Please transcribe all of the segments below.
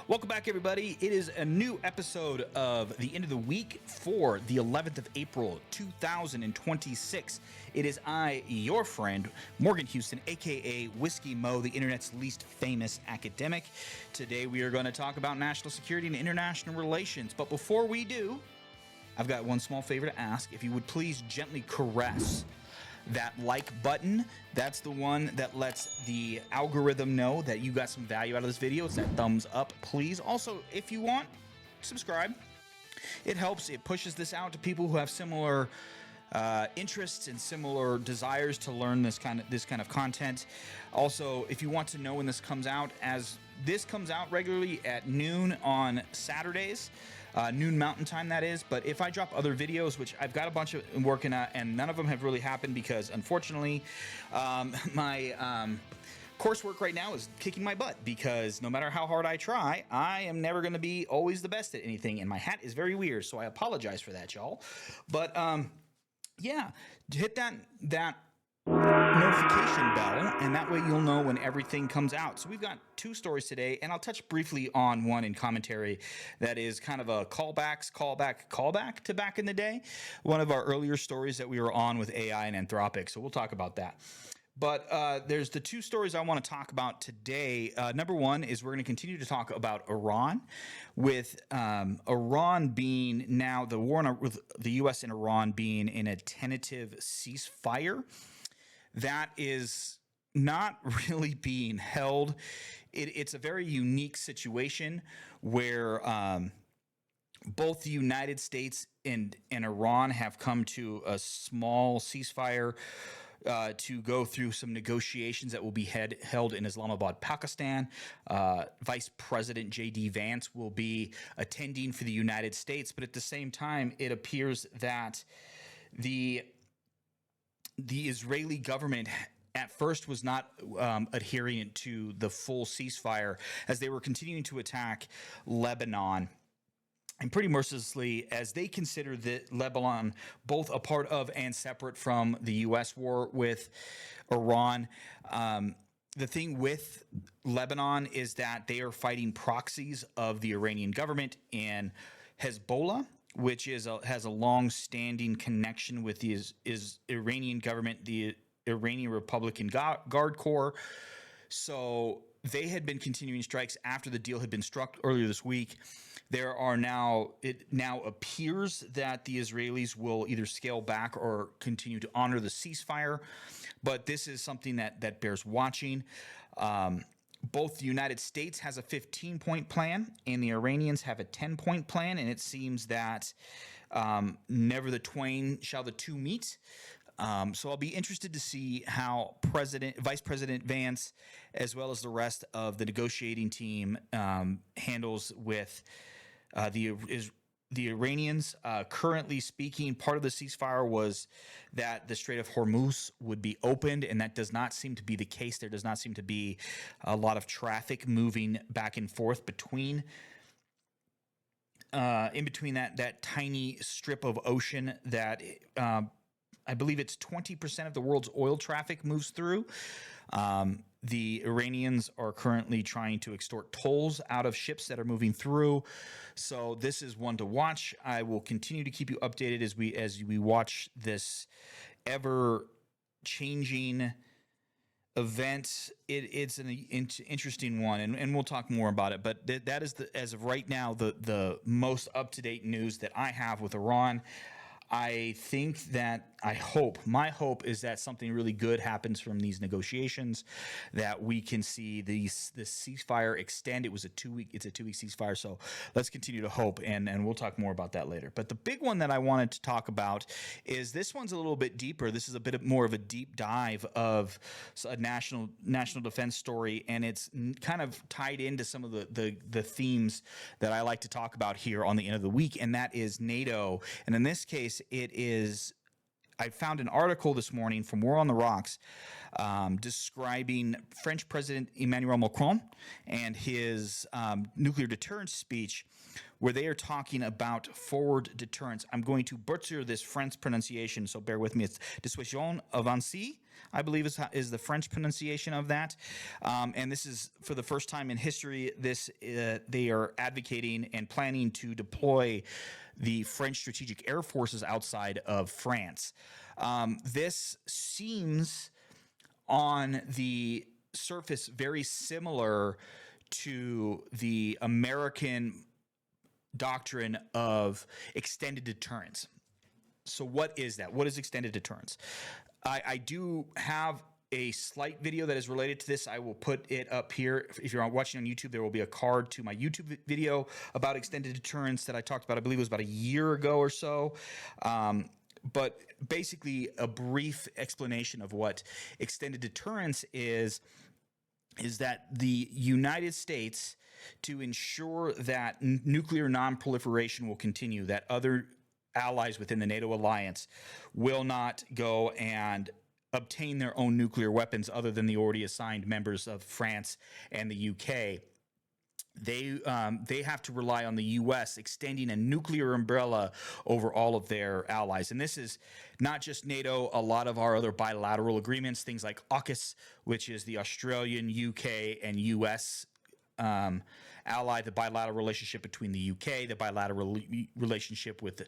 Welcome back, everybody. It is a new episode of the end of the week for the 11th of April, 2026. It is I, your friend, Morgan Houston, aka Whiskey Mo, the internet's least famous academic. Today we are going to talk about national security and international relations. But before we do, I've got one small favor to ask. If you would please gently caress that like button. That's the one that lets the algorithm know that you got some value out of this video. It's that thumbs up, please. Also, if you want, subscribe. It helps. It pushes this out to people who have similar interests and similar desires to learn this kind of content. Also, if you want to know when this comes out, as this comes out regularly at noon on Saturdays, noon Mountain Time, that is. But if I drop other videos, which I've got a bunch of working at, and none of them have really happened because, unfortunately, my coursework right now is kicking my butt, because no matter how hard I try, I am never going to be always the best at anything, and my hat is very weird, so I apologize for that, y'all. But yeah, hit that notification bell, and that way you'll know when everything comes out. So we've got two stories today, and I'll touch briefly on one in commentary that is kind of a callback to back in the day, one of our earlier stories that we were on with AI and Anthropic. So we'll talk about that. But there's the two stories I want to talk about today. Number one is we're going to continue to talk about Iran, with Iran being now the war with the U.S. and Iran being in a tentative ceasefire that is not really being held. It's a very unique situation where both the United States and Iran have come to a small ceasefire to go through some negotiations that will be held in Islamabad, Pakistan. Vice President J.D. Vance will be attending for the United States, but at the same time, it appears that the Israeli government at first was not adhering to the full ceasefire, as they were continuing to attack Lebanon, and pretty mercilessly, as they consider that Lebanon both a part of and separate from the U.S. war with Iran. The thing with Lebanon is that they are fighting proxies of the Iranian government, and Hezbollah, which has a long-standing connection with the Iranian government, the Iranian Republican Guard Corps. So they had been continuing strikes after the deal had been struck earlier this week. It now appears that the Israelis will either scale back or continue to honor the ceasefire, but this is something that bears watching. Both the United States has a 15-point plan and the Iranians have a 10-point plan, and it seems that never the twain shall the two meet. So I'll be interested to see how Vice President Vance, as well as the rest of the negotiating team, handles with the Iranians. Currently speaking, part of the ceasefire was that the Strait of Hormuz would be opened, and that does not seem to be the case. There does not seem to be a lot of traffic moving back and forth between in between that tiny strip of ocean that I believe it's 20% of the world's oil traffic moves through. The Iranians are currently trying to extort tolls out of ships that are moving through. So this is one to watch. I will continue to keep you updated as we watch this ever changing event. It's an interesting one, and we'll talk more about it. But that is as of right now the most up to date news that I have with Iran. I think that my hope is that something really good happens from these negotiations, that we can see the ceasefire extend. It's a 2-week ceasefire. So let's continue to hope, and we'll talk more about that later. But the big one that I wanted to talk about is this one's a little bit deeper. This is a bit more of a deep dive of a national defense story, and it's kind of tied into some of the themes that I like to talk about here on the end of the week, and that is NATO. And in this case, I found an article this morning from War on the Rocks describing French President Emmanuel Macron and his nuclear deterrence speech, where they are talking about forward deterrence. I'm going to butcher this French pronunciation, so bear with me. It's dissuasion avancée, I believe is the French pronunciation of that. And this is for the first time in history. They are advocating and planning to deploy the French strategic air forces outside of France. This seems on the surface very similar to the American doctrine of extended deterrence. So what is that? What is extended deterrence? I do have a slight video that is related to this. I will put it up here. If you're watching on YouTube, there will be a card to my YouTube video about extended deterrence that I talked about. I believe it was about a year ago or so. But basically, a brief explanation of what extended deterrence is that the United States, to ensure that nuclear nonproliferation will continue, that other allies within the NATO alliance will not go and obtain their own nuclear weapons other than the already assigned members of France and the UK. They have to rely on the U.S. extending a nuclear umbrella over all of their allies. And this is not just NATO, a lot of our other bilateral agreements, things like AUKUS, which is the Australian, UK, and U.S. Ally, the bilateral relationship between the UK, the bilateral relationship with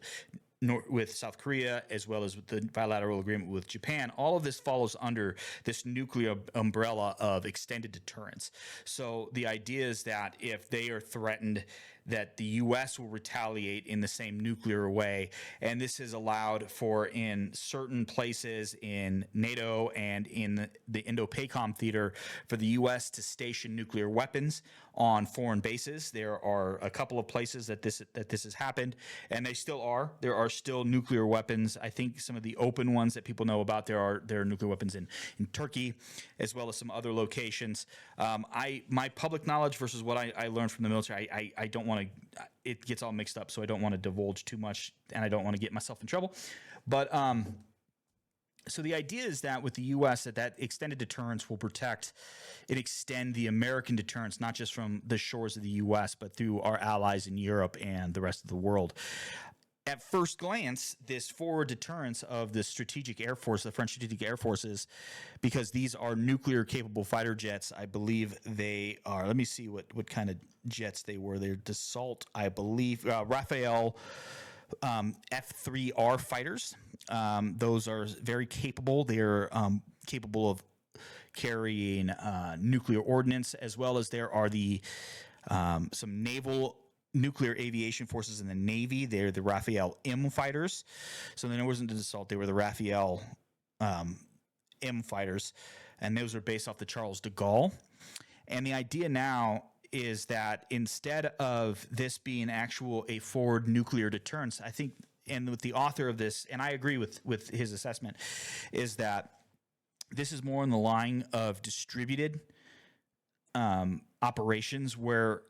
South Korea, as well as with the bilateral agreement with Japan. All of this follows under this nuclear umbrella of extended deterrence. So the idea is that if they are threatened, that the U.S. will retaliate in the same nuclear way. And this is allowed for in certain places in NATO and in the Indo-PACOM theater for the U.S. to station nuclear weapons on foreign bases. There are a couple of places that this has happened, and they still are. There are still nuclear weapons. I think some of the open ones that people know about, there are nuclear weapons in Turkey, as well as some other locations. My public knowledge versus what I learned from the military, I don't want to, it gets all mixed up, so I don't want to divulge too much, and I don't want to get myself in trouble. But so the idea is that with the U.S., that extended deterrence will protect and extend the American deterrence, not just from the shores of the U.S., but through our allies in Europe and the rest of the world. At first glance, this forward deterrence of the strategic air force, the French strategic air forces, because these are nuclear-capable fighter jets, I believe they are. Let me see what kind of jets they were. They're Dassault, I believe, Rafale F-3R fighters. Those are very capable. They're capable of carrying nuclear ordnance, as well as there are some naval nuclear aviation forces in the Navy. They're the Rafale M fighters. So there wasn't the Dassault. They were the Rafale M fighters, and those are based off the Charles de Gaulle. And the idea now is that instead of this being a forward nuclear deterrence, I think, and with the author of this, and I agree with his assessment, is that this is more in the line of distributed operations, where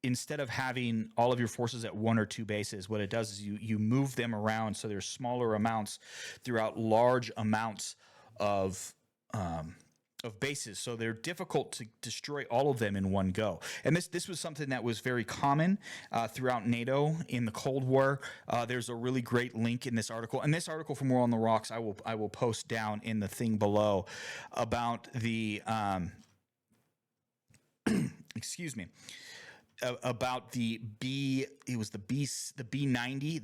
instead of having all of your forces at one or two bases, what it does is you move them around, so there's smaller amounts throughout large amounts of bases. So they're difficult to destroy all of them in one go. And this was something that was very common throughout NATO in the Cold War. There's a really great link in this article. And this article from War on the Rocks, I will post down in the thing below about the excuse me. About the B-90,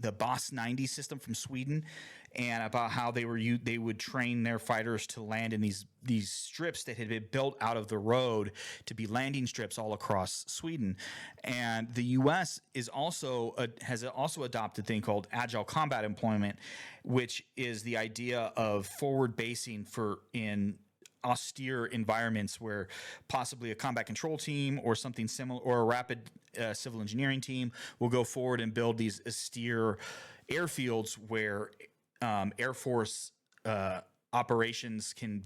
the Boss 90 system from Sweden, and about how they would train their fighters to land in these strips that had been built out of the road to be landing strips all across Sweden. And the U.S. has also adopted a thing called agile combat employment, which is the idea of forward basing in austere environments where possibly a combat control team or something similar, or a rapid civil engineering team, will go forward and build these austere airfields where Air Force operations can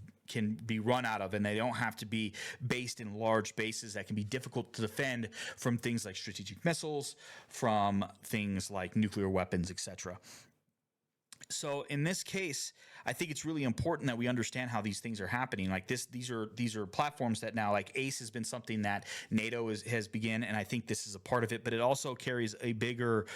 be run out of, and they don't have to be based in large bases that can be difficult to defend from things like strategic missiles, from things like nuclear weapons, etc. So in this case, I think it's really important that we understand how these things are happening. Like this, these are platforms that now, like ACE has been something that NATO has begun, and I think this is a part of it. But it also carries a bigger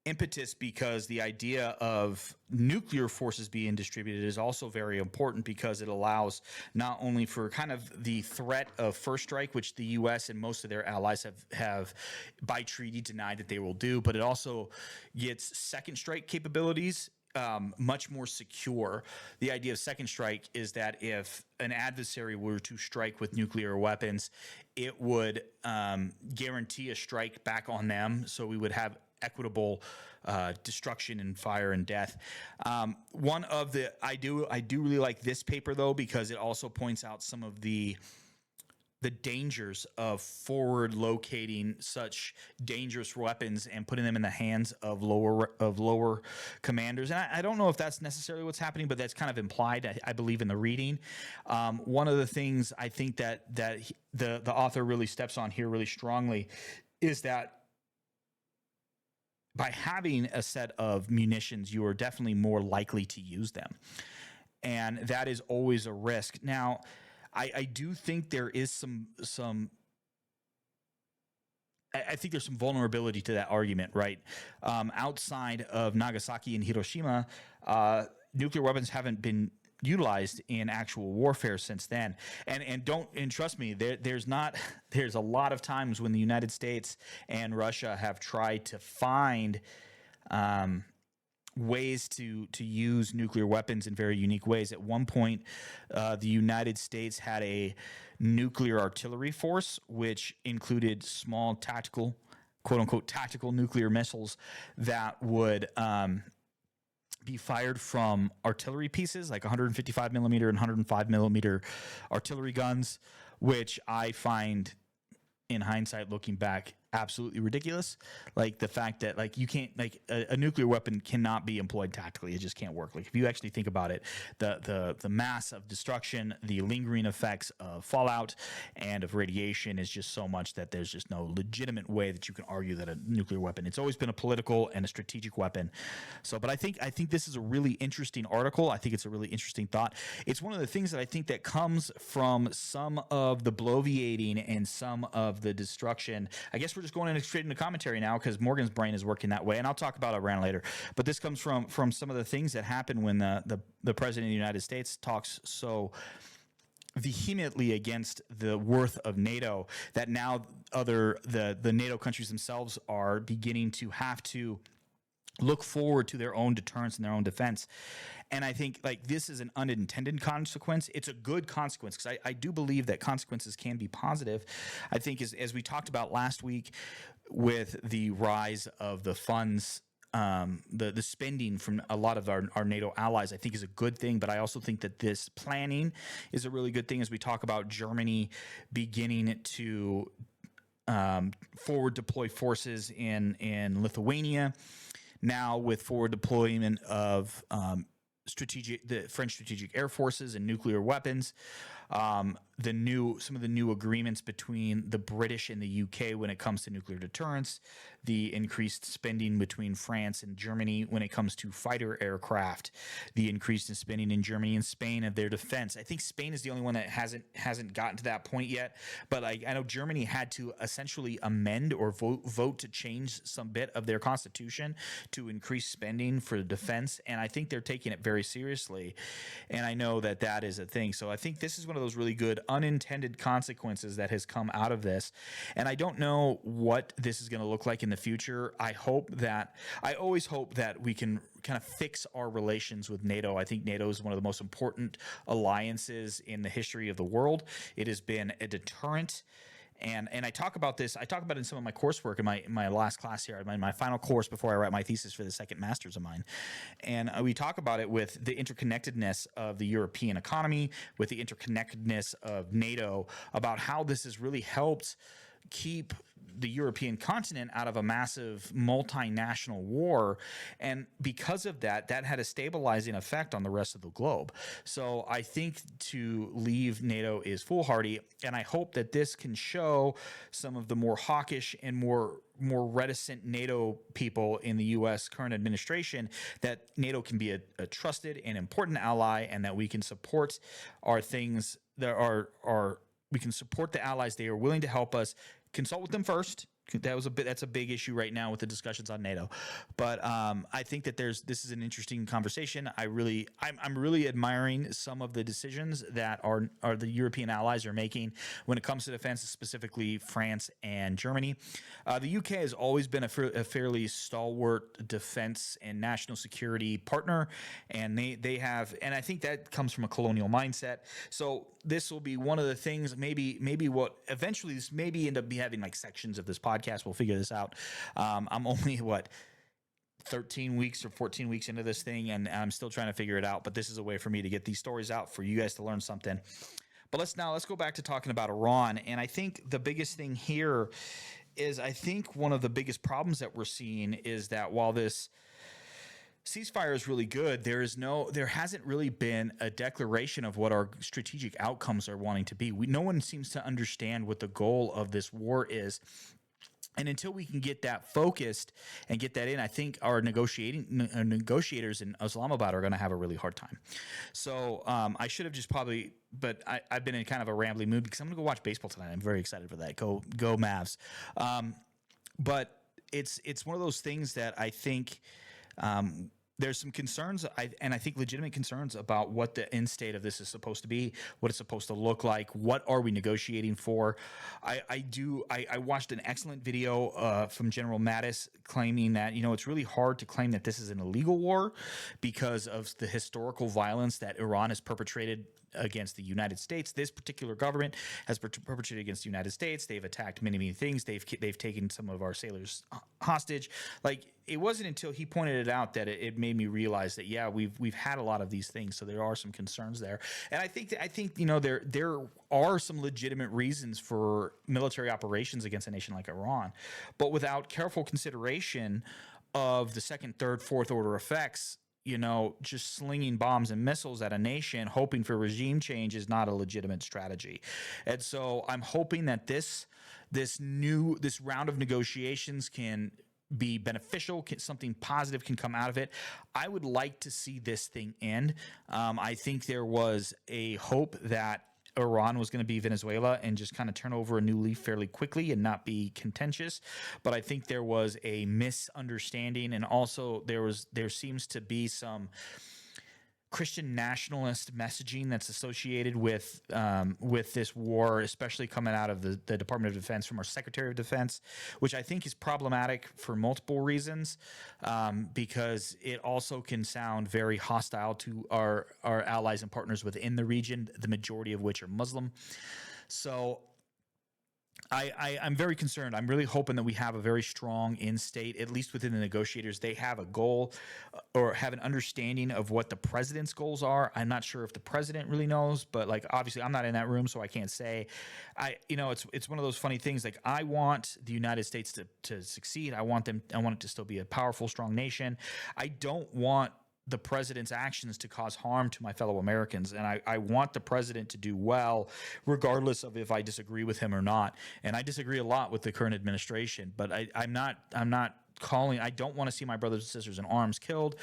impetus because the idea of nuclear forces being distributed is also very important because it allows not only for kind of the threat of first strike, which the U.S. and most of their allies have by treaty denied that they will do, but it also gets second strike capabilities much more secure. The idea of second strike is that if an adversary were to strike with nuclear weapons, it would guarantee a strike back on them. So we would have equitable destruction and fire and death. One of the I do really like this paper though because it also points out some of the dangers of forward locating such dangerous weapons and putting them in the hands of lower commanders. And I don't know if that's necessarily what's happening, but that's kind of implied, I believe, in the reading. One of the things I think that the author really steps on here really strongly is that by having a set of munitions, you are definitely more likely to use them. And that is always a risk. Now, I do think there is some I think there's some vulnerability to that argument, right? Outside of Nagasaki and Hiroshima, nuclear weapons haven't been utilized in actual warfare since then. And trust me, there's a lot of times when the United States and Russia have tried to find ways to use nuclear weapons in very unique ways. At one point, the United States had a nuclear artillery force, which included small tactical, quote unquote, tactical nuclear missiles that would be fired from artillery pieces, like 155 millimeter and 105 millimeter artillery guns, which I find, in hindsight, looking back, absolutely ridiculous. Like the fact that like you can't like a nuclear weapon cannot be employed tactically. It just can't work. Like if you actually think about it, the mass of destruction, the lingering effects of fallout and of radiation is just so much that there's just no legitimate way that you can argue that a nuclear weapon. It's always been a political and a strategic weapon. So, but I think this is a really interesting article. I think it's a really interesting thought. It's one of the things that I think that comes from some of the bloviating and some of the destruction. I guess we're just going straight into commentary now because Morgan's brain is working that way, and I'll talk about Iran later. But this comes from some of the things that happen when the president of the United States talks so vehemently against the worth of NATO that now the NATO countries themselves are beginning to have to look forward to their own deterrence and their own defense. And I think like this is an unintended consequence. It's a good consequence because I do believe that consequences can be positive. I think as we talked about last week with the rise of the funds, the spending from a lot of our NATO allies, I think is a good thing. But I also think that this planning is a really good thing as we talk about Germany beginning to forward deploy forces in Lithuania. Now with forward deployment of the French strategic air forces and nuclear weapons, some of the new agreements between the British and the UK when it comes to nuclear deterrence, the increased spending between France and Germany when it comes to fighter aircraft, the increase in spending in Germany and Spain of their defense. I think Spain is the only one that hasn't gotten to that point yet, but I know Germany had to essentially amend or vote to change some bit of their constitution to increase spending for defense, and I think they're taking it very seriously, and I know that is a thing. So I think this is one of those really good unintended consequences that has come out of this, and I don't know what this is going to look like in the future. I always hope that we can kind of fix our relations with NATO. I think NATO is one of the most important alliances in the history of the world. It has been a deterrent. And I talk about this. I talk about it in some of my coursework in my last class here, my final course before I write my thesis for the second master's of mine. And we talk about it with the interconnectedness of the European economy, with the interconnectedness of NATO, about how this has really helped keep the European continent out of a massive multinational war. And because of that, that had a stabilizing effect on the rest of the globe. So I think to leave NATO is foolhardy. And I hope that this can show some of the more hawkish and more reticent NATO people in the U.S. current administration that NATO can be a trusted and important ally, and that we can support our things that we can support the allies. They are willing to help us. Consult with them first. That's a big issue right now with the discussions on NATO. But I think that this is an interesting conversation. I'm really admiring some of the decisions that are the European allies are making when it comes to defense, specifically France and Germany. The UK has always been a fairly stalwart defense and national security partner, and they have, and I think that comes from a colonial mindset. So this will be one of the things, maybe what eventually this maybe end up having like sections of this podcast. We'll figure this out. I'm only 13 weeks or 14 weeks into this thing, and I'm still trying to figure it out. But this is a way for me to get these stories out for you guys to learn something. But let's go back to talking about Iran. And I think the biggest thing here is, I think one of the biggest problems that we're seeing is that while this ceasefire is really good, there hasn't really been a declaration of what our strategic outcomes are wanting to be. No one seems to understand what the goal of this war is. And until we can get that focused and get that in, I think our negotiators in Islamabad are going to have a really hard time. So I should have just but I've been in kind of a rambling mood because I'm going to go watch baseball tonight. I'm very excited for that. Go Mavs. But it's one of those things that I think there's some concerns, and I think legitimate concerns about what the end state of this is supposed to be, what it's supposed to look like, what are we negotiating for. I watched an excellent video from General Mattis claiming that, it's really hard to claim that this is an illegal war because of the historical violence that Iran has perpetrated against the United States. This particular government has perpetrated against the United States. They've attacked many things. They've taken some of our sailors hostage. Like, it wasn't until he pointed it out that it made me realize that, yeah, we've had a lot of these things. So there are some concerns there. And I think there are some legitimate reasons for military operations against a nation like Iran, but without careful consideration of the second, third, fourth order effects, just slinging bombs and missiles at a nation, hoping for regime change, is not a legitimate strategy. And so I'm hoping that this round of negotiations can be beneficial, something positive can come out of it. I would like to see this thing end. I think there was a hope that Iran was going to be Venezuela and just kind of turn over a new leaf fairly quickly and not be contentious. But I think there was a misunderstanding, and also there seems to be some Christian nationalist messaging that's associated with this war, especially coming out of the Department of Defense from our Secretary of Defense, which I think is problematic for multiple reasons, because it also can sound very hostile to our allies and partners within the region, the majority of which are Muslim. So I'm very concerned. I'm really hoping that we have a very strong in-state, at least within the negotiators. They have a goal or have an understanding of what the president's goals are. I'm not sure if the president really knows, but obviously I'm not in that room, so I can't say. It's one of those funny things. Like, I want the United States to succeed. I want it to still be a powerful, strong nation. I don't want the president's actions to cause harm to my fellow Americans. And I want the president to do well, regardless of if I disagree with him or not. And I disagree a lot with the current administration, but I'm not calling. I don't want to see my brothers and sisters in arms killed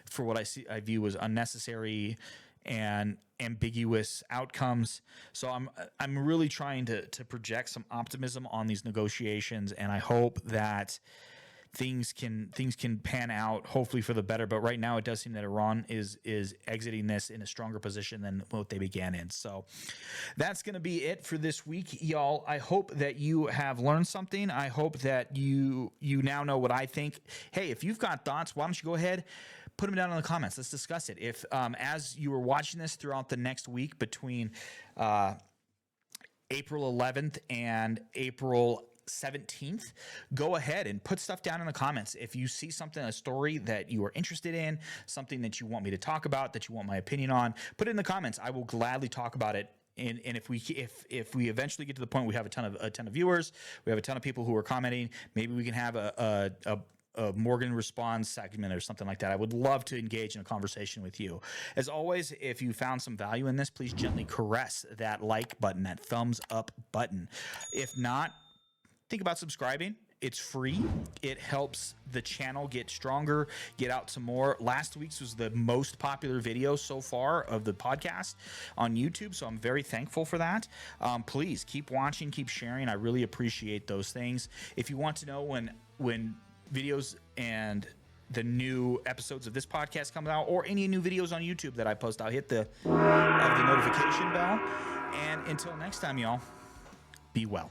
for what I view as unnecessary and ambiguous outcomes. So I'm really trying to project some optimism on these negotiations, and I hope that things can pan out, hopefully for the better. But right now it does seem that Iran is exiting this in a stronger position than what they began in. So that's going to be it for this week, y'all. I hope that you have learned something. I hope that you now know what I think. Hey, if you've got thoughts, why don't you go ahead, put them down in the comments. Let's discuss it. If as you were watching this throughout the next week between April 11th and April 17th, go ahead and put stuff down in the comments. If you see something, a story that you are interested in, something that you want me to talk about, that you want my opinion on, put it in the comments. I will gladly talk about it and if we eventually get to the point we have a ton of viewers, we have a ton of people who are commenting, maybe we can have a Morgan Responds segment or something like that. I would love to engage in a conversation with you. As always, if you found some value in this, please gently caress that like button, that thumbs up button. If not, think about subscribing. It's free. It helps the channel get stronger, get out to more. Last week's was the most popular video so far of the podcast on YouTube, so I'm very thankful for that. Please keep watching, keep sharing. I really appreciate those things. If you want to know when videos and the new episodes of this podcast come out, or any new videos on YouTube that I post, I'll hit the notification bell. And until next time, y'all, be well.